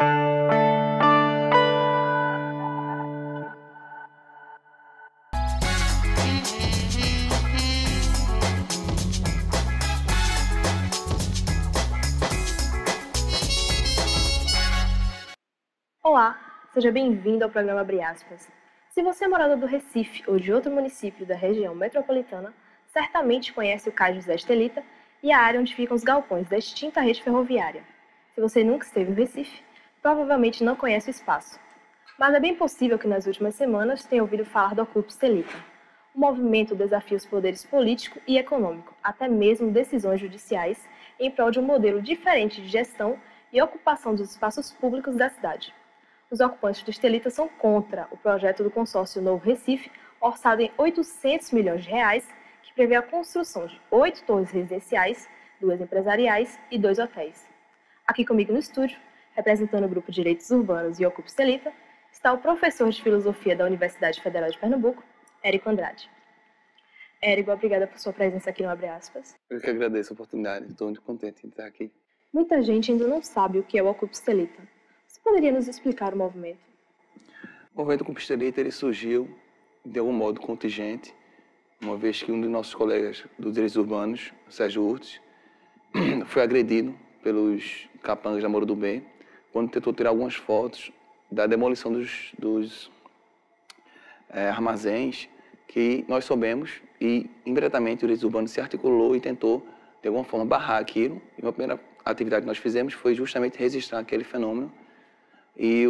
Olá, seja bem-vindo ao programa Abre Aspas. Se você é morador do Recife ou de outro município da região metropolitana, certamente conhece o Cais José Estelita e a área onde ficam os galpões da extinta rede ferroviária. Se você nunca esteve no Recife, provavelmente não conhece o espaço. Mas é bem possível que nas últimas semanas tenha ouvido falar do Ocupe Estelita. O movimento desafia os poderes político e econômico, até mesmo decisões judiciais, em prol de um modelo diferente de gestão e ocupação dos espaços públicos da cidade. Os ocupantes do Estelita são contra o projeto do consórcio Novo Recife, orçado em 800 milhões de reais, que prevê a construção de 8 torres residenciais, 2 empresariais e 2 hotéis. Aqui comigo no estúdio, representando o Grupo Direitos Urbanos e Ocupe Estelita, está o professor de Filosofia da Universidade Federal de Pernambuco, Érico Andrade. Érico, obrigada por sua presença aqui no Abre Aspas. Eu que agradeço a oportunidade, estou muito contente em estar aqui. Muita gente ainda não sabe o que é o Ocupe Estelita. Você poderia nos explicar o movimento? O movimento Ocupe Estelita ele surgiu, de algum modo, contingente, uma vez que um dos nossos colegas dos direitos urbanos, Sérgio Urtes, foi agredido pelos capangas da Moro do Bem, quando tentou tirar algumas fotos da demolição dos armazéns que nós soubemos e, indiretamente, o direitos urbanos se articulou e tentou, de alguma forma, barrar aquilo. E a primeira atividade que nós fizemos foi justamente registrar aquele fenômeno. E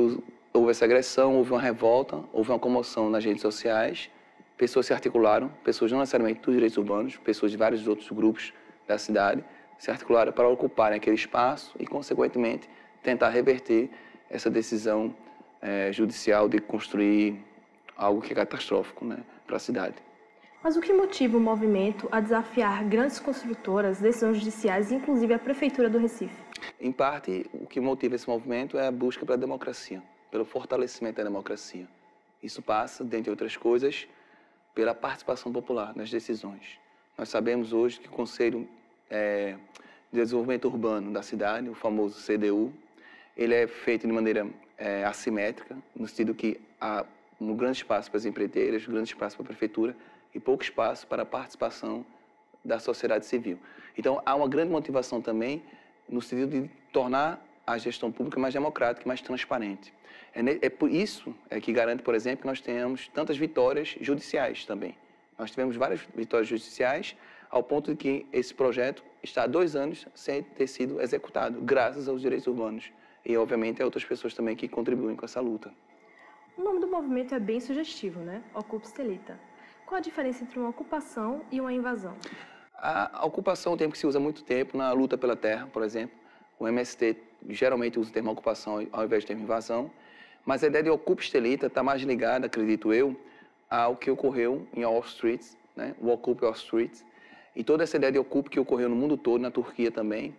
houve essa agressão, houve uma revolta, houve uma comoção nas redes sociais, pessoas se articularam, pessoas não necessariamente dos direitos urbanos, pessoas de vários outros grupos da cidade, se articularam para ocuparem aquele espaço e, consequentemente, tentar reverter essa decisão judicial de construir algo que é catastrófico, né, para a cidade. Mas o que motiva o movimento a desafiar grandes construtoras, decisões judiciais, inclusive a Prefeitura do Recife? Em parte, o que motiva esse movimento é a busca pela democracia, pelo fortalecimento da democracia. Isso passa, dentre outras coisas, pela participação popular nas decisões. Nós sabemos hoje que o Conselho de Desenvolvimento Urbano da cidade, o famoso CDU, ele é feito de maneira assimétrica, no sentido que há um grande espaço para as empreiteiras, um grande espaço para a prefeitura e pouco espaço para a participação da sociedade civil. Então, há uma grande motivação também no sentido de tornar a gestão pública mais democrática e mais transparente. É por isso que garante, por exemplo, que nós tenhamos tantas vitórias judiciais também. Nós tivemos várias vitórias judiciais, ao ponto de que esse projeto está há 2 anos sem ter sido executado, graças aos direitos urbanos. E, obviamente, a outras pessoas também que contribuem com essa luta. O nome do movimento é bem sugestivo, né? Ocupe Estelita. Qual a diferença entre uma ocupação e uma invasão? A ocupação é um termo que se usa há muito tempo na luta pela terra, por exemplo. O MST geralmente usa o termo ocupação ao invés do termo invasão. Mas a ideia de Ocupe Estelita está mais ligada, acredito eu, ao que ocorreu em Wall Street, né? O Occupy Wall Street. E toda essa ideia de Ocupe que ocorreu no mundo todo, na Turquia também.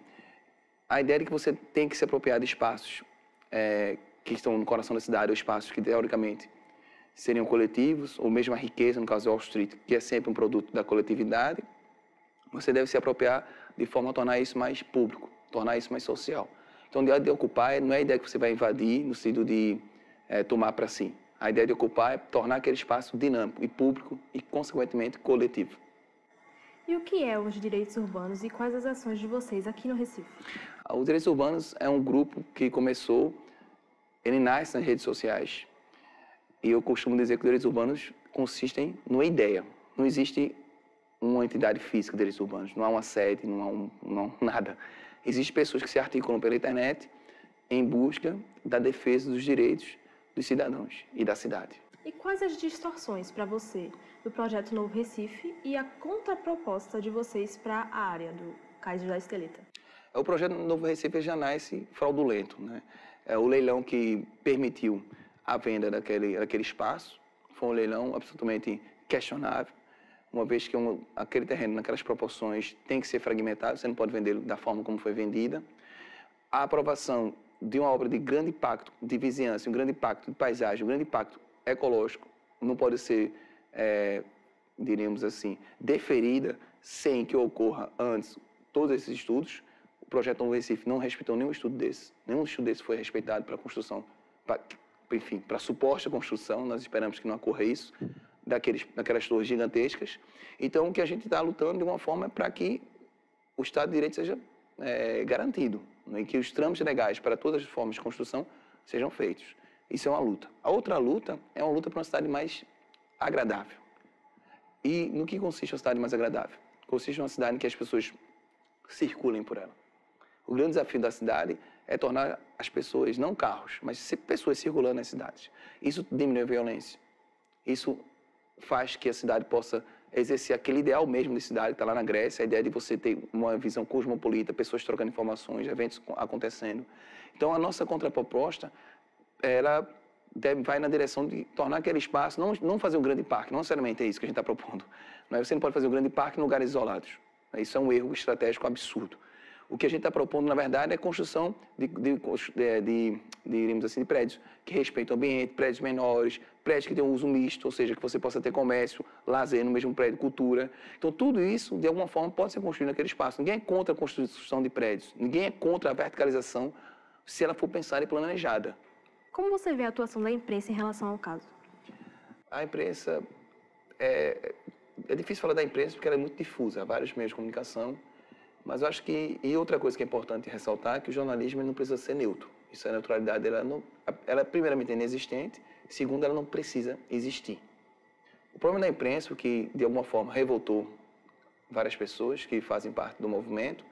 A ideia de que você tem que se apropriar de espaços que estão no coração da cidade, ou espaços que, teoricamente, seriam coletivos, ou mesmo a riqueza, no caso de Wall Street, que é sempre um produto da coletividade. Você deve se apropriar de forma a tornar isso mais público, tornar isso mais social. Então, a ideia de ocupar não é a ideia que você vai invadir no sentido de tomar para si. A ideia de ocupar é tornar aquele espaço dinâmico e público e, consequentemente, coletivo. E o que é os direitos urbanos e quais as ações de vocês aqui no Recife? Os Direitos Urbanos é um grupo que começou, ele nasce nas redes sociais. E eu costumo dizer que os direitos urbanos consistem numa ideia. Não existe uma entidade física de direitos urbanos, não há uma sede, não há nada. Existem pessoas que se articulam pela internet em busca da defesa dos direitos dos cidadãos e da cidade. E quais as distorções para você do projeto Novo Recife e a contraproposta de vocês para a área do Cais José Estelita? O projeto Novo Recife já nasce fraudulento, né? O leilão que permitiu a venda daquele espaço foi um leilão absolutamente questionável, uma vez que aquele terreno, naquelas proporções, tem que ser fragmentado, você não pode vendê-lo da forma como foi vendida. A aprovação de uma obra de grande impacto de vizinhança, um grande impacto de paisagem, um grande impacto ecológico, não pode ser, diríamos assim, deferida sem que ocorra antes todos esses estudos. projeto Novo Recife não respeitou nenhum estudo desse. Nenhum estudo desse foi respeitado para a construção, enfim, para a suposta construção. Nós esperamos que não ocorra isso, daquelas torres gigantescas. Então, o que a gente está lutando de uma forma é para que o Estado de Direito seja garantido, né, e que os trâmites legais para todas as formas de construção sejam feitos. Isso é uma luta. A outra luta é uma luta para uma cidade mais agradável. E no que consiste uma cidade mais agradável? Consiste em uma cidade em que as pessoas circulem por ela. O grande desafio da cidade é tornar as pessoas, não carros, mas pessoas circulando nas cidades. Isso diminui a violência. Isso faz que a cidade possa exercer aquele ideal mesmo de cidade que está lá na Grécia, a ideia de você ter uma visão cosmopolita, pessoas trocando informações, eventos acontecendo. Então, a nossa contraproposta, ela vai na direção de tornar aquele espaço, não fazer um grande parque, não necessariamente é isso que a gente está propondo. Você não pode fazer um grande parque em lugares isolados. Isso é um erro estratégico absurdo. O que a gente está propondo, na verdade, é a construção diríamos assim, de prédios que respeitam o ambiente, prédios menores, prédios que tenham uso misto, ou seja, que você possa ter comércio, lazer no mesmo prédio, cultura. Então, tudo isso, de alguma forma, pode ser construído naquele espaço. Ninguém é contra a construção de prédios, ninguém é contra a verticalização se ela for pensada e planejada. Como você vê a atuação da imprensa em relação ao caso? A imprensa... É difícil falar da imprensa porque ela é muito difusa, há vários meios de comunicação, mas eu acho que... E outra coisa que é importante ressaltar é que o jornalismo não precisa ser neutro. Isso, a neutralidade, ela primeiramente é inexistente, segundo, ela não precisa existir. O problema da imprensa, o que de alguma forma revoltou várias pessoas que fazem parte do movimento,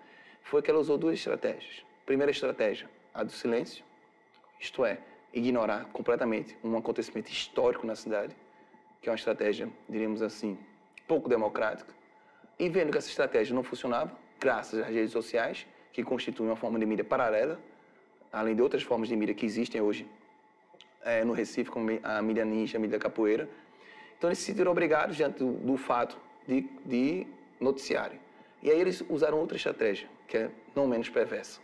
foi que ela usou duas estratégias. Primeira estratégia, a do silêncio, isto é, ignorar completamente um acontecimento histórico na cidade, que é uma estratégia, diríamos assim, pouco democrática, e vendo que essa estratégia não funcionava, graças às redes sociais, que constituem uma forma de mídia paralela, além de outras formas de mídia que existem hoje no Recife, como a mídia ninja, a mídia capoeira. Então, eles se sentiram obrigados, diante do fato de noticiarem. E aí eles usaram outra estratégia, que é não menos perversa,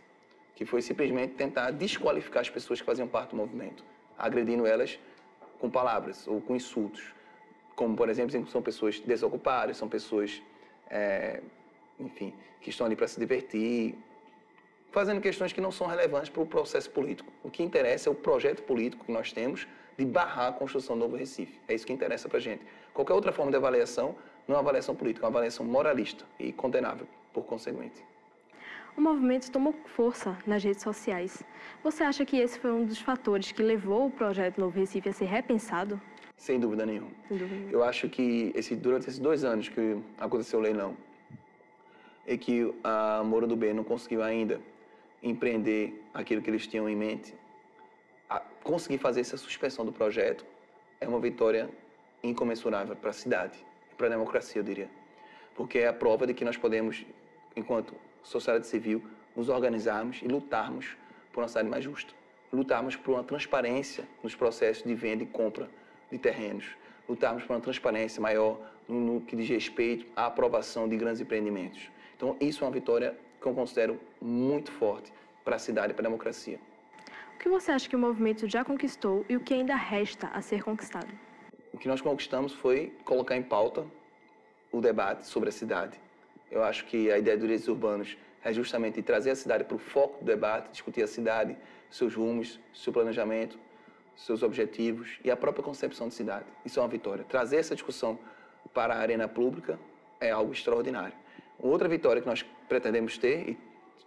que foi simplesmente tentar desqualificar as pessoas que faziam parte do movimento, agredindo elas com palavras ou com insultos. Como, por exemplo, são pessoas desocupadas, são pessoas, enfim, que estão ali para se divertir, fazendo questões que não são relevantes para o processo político. O que interessa é o projeto político que nós temos de barrar a construção do Novo Recife. É isso que interessa para a gente. Qualquer outra forma de avaliação não é uma avaliação política, é uma avaliação moralista e condenável, por conseguinte. O movimento tomou força nas redes sociais. Você acha que esse foi um dos fatores que levou o projeto Novo Recife a ser repensado? Sem dúvida nenhuma. Sem dúvida nenhuma. Eu acho que durante esses 2 anos que aconteceu o leilão e que a Moura do Bem não conseguiu ainda empreender aquilo que eles tinham em mente, conseguir fazer essa suspensão do projeto é uma vitória incomensurável para a cidade, para a democracia, eu diria. Porque é a prova de que nós podemos, enquanto sociedade civil, nos organizarmos e lutarmos por uma cidade mais justa. Lutarmos por uma transparência nos processos de venda e compra de terrenos. Lutarmos por uma transparência maior no que diz respeito à aprovação de grandes empreendimentos. Então, isso é uma vitória que eu considero muito forte para a cidade e para a democracia. O que você acha que o movimento já conquistou e o que ainda resta a ser conquistado? O que nós conquistamos foi colocar em pauta o debate sobre a cidade. Eu acho que a ideia dos direitos urbanos é justamente trazer a cidade para o foco do debate, discutir a cidade, seus rumos, seu planejamento, seus objetivos e a própria concepção de cidade. Isso é uma vitória. Trazer essa discussão para a arena pública é algo extraordinário. Outra vitória que nós pretendemos ter, e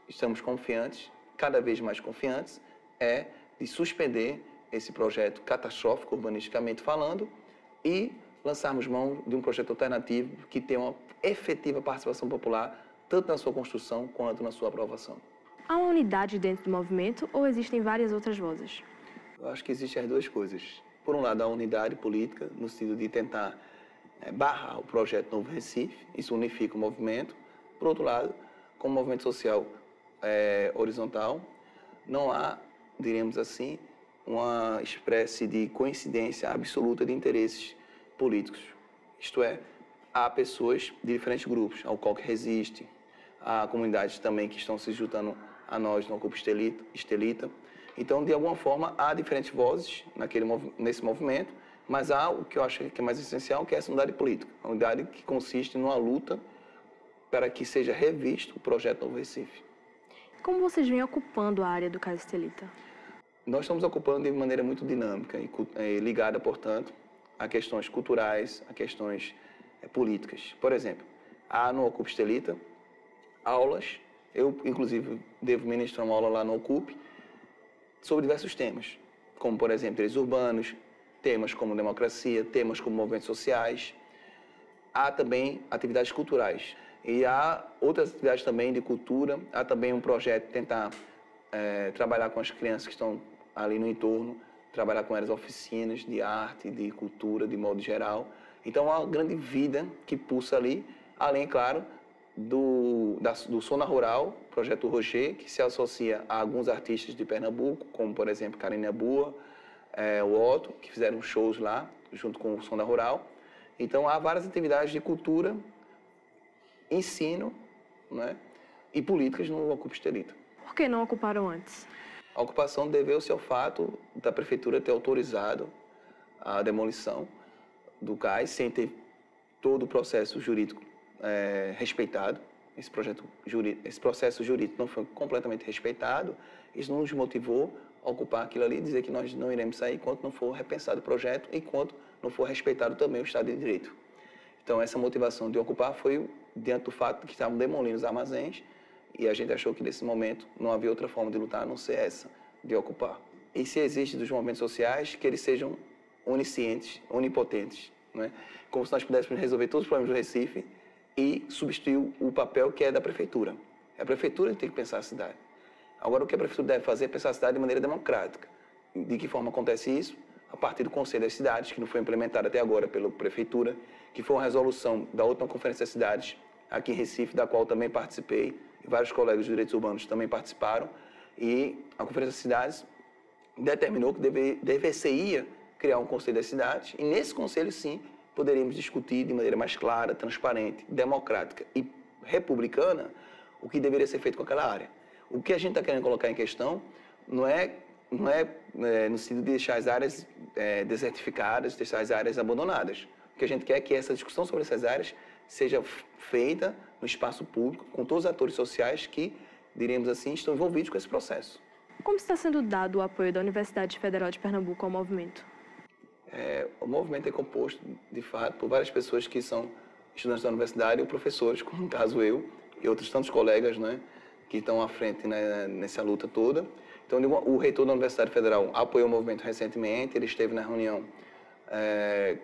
estamos confiantes, cada vez mais confiantes, é de suspender esse projeto catastrófico, urbanisticamente falando, e lançarmos mão de um projeto alternativo que tenha uma efetiva participação popular, tanto na sua construção quanto na sua aprovação. Há uma unidade dentro do movimento ou existem várias outras vozes? Eu acho que existem as duas coisas. Por um lado, a unidade política, no sentido de tentar barrar o projeto Novo Recife, isso unifica o movimento. Por outro lado, como movimento social horizontal, não há, diríamos assim, uma espécie de coincidência absoluta de interesses políticos. Isto é, há pessoas de diferentes grupos, ao qual que resiste, há comunidades também que estão se juntando a nós no Ocupa Estelita. Então, de alguma forma, há diferentes vozes nesse movimento, mas há o que eu acho que é mais essencial, que é essa unidade política. A unidade que consiste numa luta para que seja revisto o projeto Novo Recife. Como vocês vêm ocupando a área do Cais Estelita? Nós estamos ocupando de maneira muito dinâmica e ligada, portanto, a questões culturais, a questões políticas. Por exemplo, há no Ocupe Estelita aulas, eu inclusive devo ministrar uma aula lá no Ocupe, sobre diversos temas, como por exemplo direitos urbanos, temas como democracia, temas como movimentos sociais. Há também atividades culturais e há outras atividades também de cultura. Há também um projeto de tentar trabalhar com as crianças que estão ali no entorno, trabalhar com elas oficinas de arte, de cultura, de modo geral. Então há uma grande vida que pulsa ali, além, claro, do Sona Rural, projeto Rocher, que se associa a alguns artistas de Pernambuco, como por exemplo Karina Bua, o Otto, que fizeram shows lá, junto com o Sona Rural. Então há várias atividades de cultura, ensino, né, e políticas no Ocupe Estelita. Por que não ocuparam antes? A ocupação deveu-se ao fato da prefeitura ter autorizado a demolição do cais sem ter todo o processo jurídico respeitado. Esse processo jurídico não foi completamente respeitado. Isso nos motivou a ocupar aquilo ali e dizer que nós não iremos sair enquanto não for repensado o projeto e enquanto não for respeitado também o Estado de Direito. Então, essa motivação de ocupar foi diante do fato de que estavam demolindo os armazéns e a gente achou que nesse momento não havia outra forma de lutar a não ser essa, de ocupar. E se existe dos movimentos sociais, que eles sejam oniscientes, onipotentes, né? Como se nós pudéssemos resolver todos os problemas do Recife e substituir o papel que é da prefeitura. É a prefeitura que tem que pensar a cidade. Agora, o que a prefeitura deve fazer é pensar a cidade de maneira democrática. De que forma acontece isso? A partir do Conselho das Cidades, que não foi implementado até agora pela prefeitura, que foi uma resolução da última Conferência das Cidades aqui em Recife, da qual também participei, e vários colegas de direitos urbanos também participaram, e a Conferência das Cidades determinou que deveria criar um Conselho das Cidades, e nesse Conselho, sim, poderíamos discutir de maneira mais clara, transparente, democrática e republicana o que deveria ser feito com aquela área. O que a gente está querendo colocar em questão não é no sentido de deixar as áreas desertificadas, deixar as áreas abandonadas. O que a gente quer é que essa discussão sobre essas áreas seja feita no espaço público, com todos os atores sociais que, diríamos assim, estão envolvidos com esse processo. Como está sendo dado o apoio da Universidade Federal de Pernambuco ao movimento? O movimento é composto, de fato, por várias pessoas que são estudantes da universidade ou professores, como no caso eu e outros tantos colegas, né, que estão à frente, né, nessa luta toda. Então, o reitor da Universidade Federal apoiou o movimento recentemente, ele esteve na reunião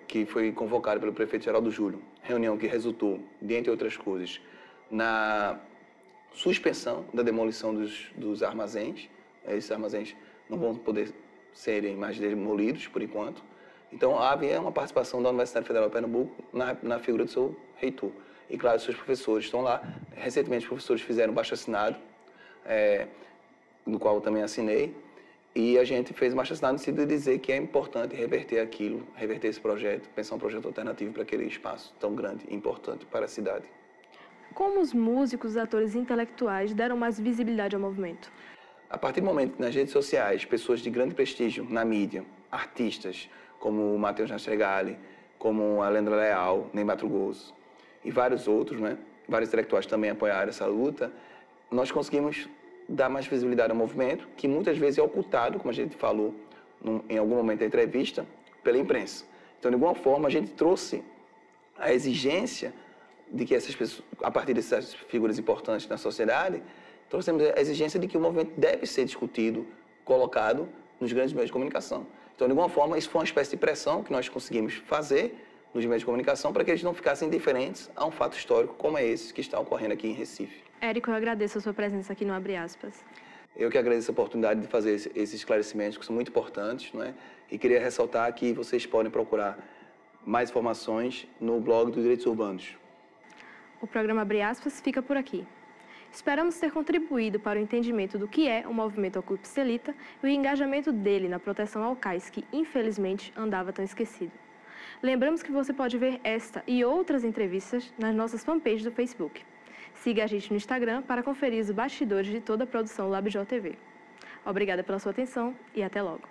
que foi convocada pelo prefeito Geraldo Júlio, reunião que resultou, dentre outras coisas, na suspensão da demolição dos armazéns. Esses armazéns não vão poder serem mais demolidos, por enquanto. Então, havia uma participação da Universidade Federal de Pernambuco na figura do seu reitor. E, claro, seus professores estão lá. Recentemente, os professores fizeram um baixo-assinado, no qual eu também assinei, e a gente fez um baixo-assinado no sentido de dizer que é importante reverter aquilo, reverter esse projeto, pensar um projeto alternativo para aquele espaço tão grande e importante para a cidade. Como os músicos e atores intelectuais deram mais visibilidade ao movimento? A partir do momento que nas redes sociais, pessoas de grande prestígio na mídia, artistas como o Matheus Nastergalli, como a Lendra Leal, Ney Mato-Grosso e vários outros, né? Vários intelectuais também apoiaram essa luta, nós conseguimos dar mais visibilidade ao movimento, que muitas vezes é ocultado, como a gente falou em algum momento da entrevista, pela imprensa. Então, de alguma forma, a gente trouxe a exigência de que essas pessoas, a partir dessas figuras importantes na sociedade, trouxemos a exigência de que o movimento deve ser discutido, colocado nos grandes meios de comunicação. Então, de alguma forma, isso foi uma espécie de pressão que nós conseguimos fazer nos meios de comunicação para que eles não ficassem indiferentes a um fato histórico como é esse que está ocorrendo aqui em Recife. Érico, eu agradeço a sua presença aqui no Abre Aspas. Eu que agradeço a oportunidade de fazer esses esclarecimentos que são muito importantes, não é? E queria ressaltar que vocês podem procurar mais informações no blog dos Direitos Urbanos. O programa Abre Aspas fica por aqui. Esperamos ter contribuído para o entendimento do que é o movimento Ocupe Estelita e o engajamento dele na proteção ao cais, que infelizmente andava tão esquecido. Lembramos que você pode ver esta e outras entrevistas nas nossas fanpages do Facebook. Siga a gente no Instagram para conferir os bastidores de toda a produção LabJTV. Obrigada pela sua atenção e até logo.